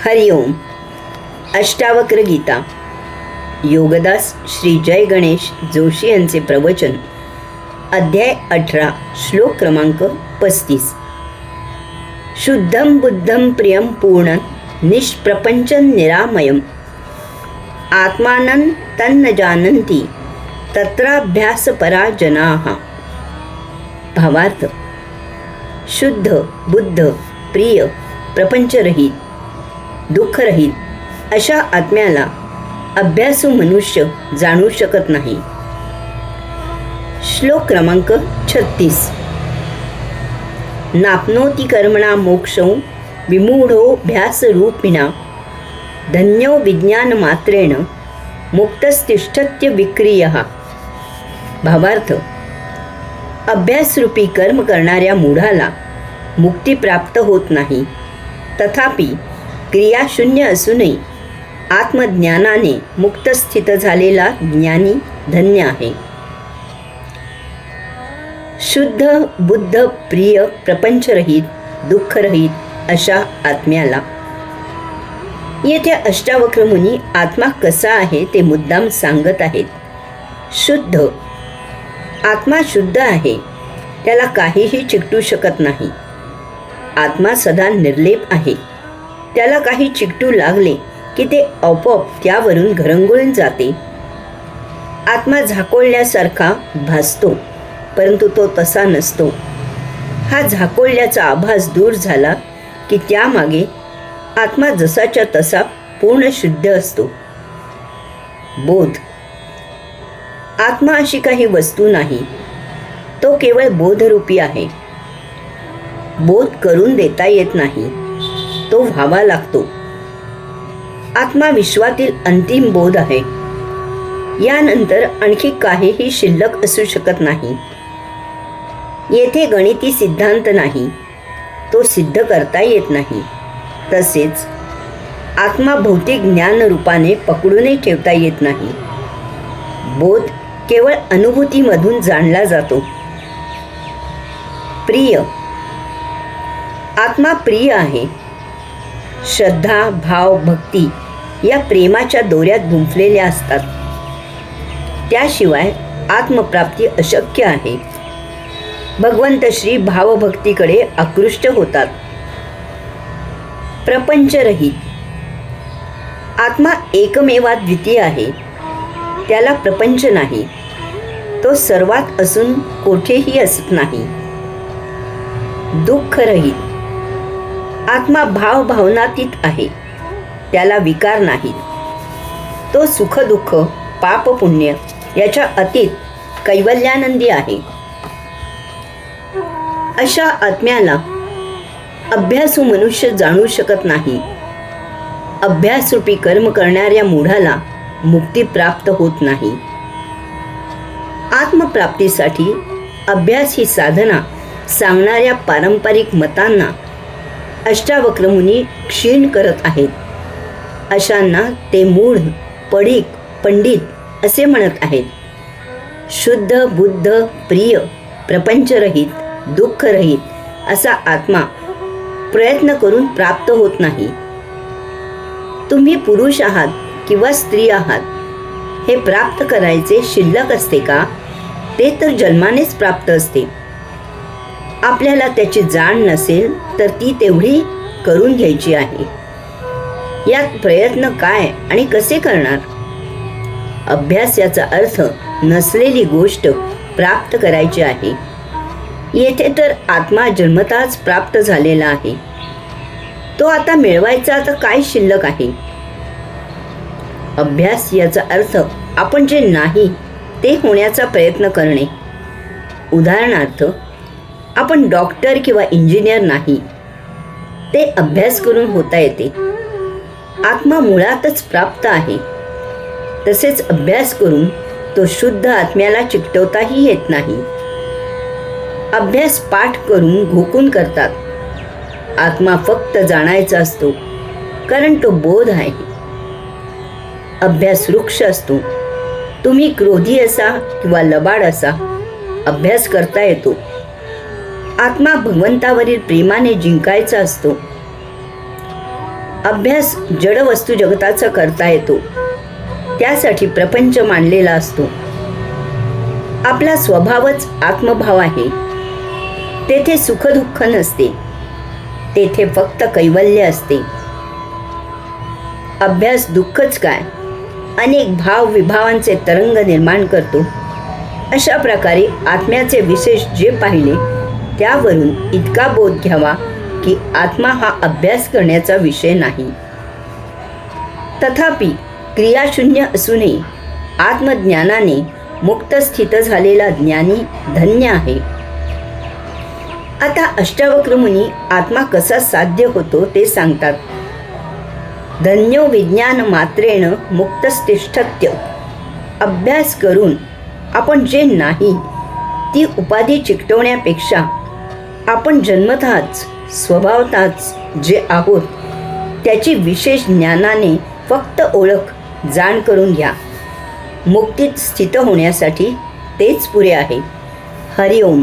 हरिओम. अष्टावक्र गीता. योगदास श्री जय गणेश जोशी यांचे प्रवचन. अध्याय 18, श्लोक क्रमांक 35. शुद्धं बुद्धं प्रियं पूर्णं निष्प्रपंचं निरामयम् आत्मानं तन्न जानन्ति तत्राभ्यासपरा जनाः. भावार्थ: शुद्ध, बुद्ध, प्रिय, प्रपंचरहित, दुःखरहित अशा आत्म्याला अभ्यासू मनुष्य जाणू शकत नाही. श्लोक क्रमांक 36. नाप्नोति कर्मणा मोक्षो विमूढोऽभ्यासरूपिणा धन्यो विज्ञानमात्रेण मुक्तस्तिष्ठत्य विक्रियः. भावार्थ: अभ्यासरूपी कर्म करणाऱ्या मूढाला मुक्ती प्राप्त होत नाही. तथापि क्रियाशून्य असूनही आत्मज्ञानाने मुक्त स्थित झालेला ज्ञानी धन्य आहे. शुद्ध, बुद्ध, प्रिय, प्रपंचरहित, दुःखरहित अशा आत्म्याला. येथे अष्टावक्र मुनी आत्मा कसा आहे ते मुद्दाम सांगत आहेत. शुद्ध आत्मा शुद्ध आहे, त्याला काहीही चिकटू शकत नाही. आत्मा सदा निर्लेप आहे, त्याला काही चिकटू लागले की ते आपोआप त्यावरून घरंगुळून जाते. आत्मा झाकोळल्यासारखा भासतो, परंतु तो तसा नसतो. हा झाकोळल्याचा आभास दूर झाला की त्यामागे आत्मा जसाच्या तसा पूर्ण शुद्ध असतो. बोध आत्मा अशी काही वस्तू नाही, तो केवळ बोधरूपी आहे. बोध करून देता येत नाही, तो व्हावा लागतो. आत्मा विश्वातील अंतिम बोध आहे. यानंतर आणखी काहीही शिल्लक असू शकत नाही. येथे गणिती सिद्धांत नाही, तो सिद्ध करता येत नाही. तसेच आत्मा भौतिक ज्ञान रूपाने पकडूनही ठेवता येत नाही. बोध केवळ अनुभूतीमधून जाणला जातो. प्रिय आत्मा प्रिय आहे. श्रद्धा, भाव, भक्ती या प्रेमाच्या दोऱ्यात गुंफलेल्या असतात. त्याशिवाय आत्मप्राप्ती अशक्य आहे. भगवंत श्री भावभक्तीकडे आकृष्ट होतात. प्रपंचरहित आत्मा एकमेवा द्वितीय आहे, त्याला प्रपंच नाही. तो सर्वात असून कोठेही असत नाही. दुःखरहित आत्मा भावभावनातीत आहे, त्याला विकार नाहीत. तो सुख दुःख, पाप पुण्य याच्या अतीत कैवल्यानंदी आहे. अशा आत्म्याला अभ्यासू मनुष्य जाणू शकत नाही. अभ्यासरूपी कर्म करणाऱ्या मूढाला मुक्ती प्राप्त होत नाही. आत्मप्राप्तीसाठी अभ्यास ही साधना सांगणाऱ्या पारंपरिक मतांना अष्टावक्र मुनी क्षीण करत आहेत. अशांना ते मूढ, पडीक, पंडित असे म्हणत आहेत. शुद्ध, बुद्ध, प्रिय, प्रपंचरहित, दुःखरहित असा आत्मा प्रयत्न करून प्राप्त होत नाही. तुम्ही पुरुष आहात किंवा स्त्री आहात, हे प्राप्त करायचे शिल्लक असते का? ते तर जन्मानेच प्राप्त असते. आपल्याला त्याची जाण नसेल तर ती तेवढी करून घ्यायची आहे. यात प्रयत्न काय आणि कसे करणार? अभ्यास याचा अर्थ नसलेली गोष्ट प्राप्त करायची आहे. येथे तर आत्मा जन्मताच प्राप्त झालेला आहे. तो आता मिळवायचा तर काय शिल्लक आहे? अभ्यास याचा अर्थ आपण जे नाही ते होण्याचा प्रयत्न करणे. उदाहरणार्थ, आपण डॉक्टर किंवा इंजिनियर नाही, ते अभ्यास करून होता येते. आत्मा मुळातच प्राप्त आहे. तसेच अभ्यास करून तो शुद्ध आत्म्याला चिकटवताही येत नाही. अभ्यास पाठ करून घोकून करतात. आत्मा फक्त जाणायचा असतो, कारण तो बोध आहे. अभ्यास वृक्ष असतो. तुम्ही क्रोधी असा किंवा लबाड असा, अभ्यास करता येतो. आत्मा भगवंतावरील प्रेमाने जिंकायचा असतो. अभ्यास जड वस्तू जगताचा करता येतो, त्यासाठी प्रपंच मांडलेला असतो. आपला स्वभावच आत्मभाव आहे. तेथे सुखदुःख नसते, तेथे फक्त कैवल्य असते. अभ्यास दुःखच काय, अनेक भाव विभावांचे तरंग निर्माण करतो. अशा प्रकारे आत्म्याचे विशेष जे पाहिले त्यावरून इतका बोध घ्यावा की आत्मा हा अभ्यास करण्याचा विषय नाही. तथापि क्रियाशून्य असूनही आत्मज्ञानाने मुक्त स्थित झालेला ज्ञानी धन्य आहे. आता अष्टावक्र मुनी आत्मा कसा साध्य होतो ते सांगतात. धन्यो विज्ञान मात्रेण मुक्तस्तिष्ठत्य. अभ्यास करून आपण जे नाही ती उपाधी चिकटवण्यापेक्षा आपण जन्मतःच स्वभावतःच जे आहोत त्याची विशेष ज्ञानाने फक्त ओळख जाण करून घ्या. मुक्तीत स्थित होण्यासाठी तेच पुरे आहे. हरिओम.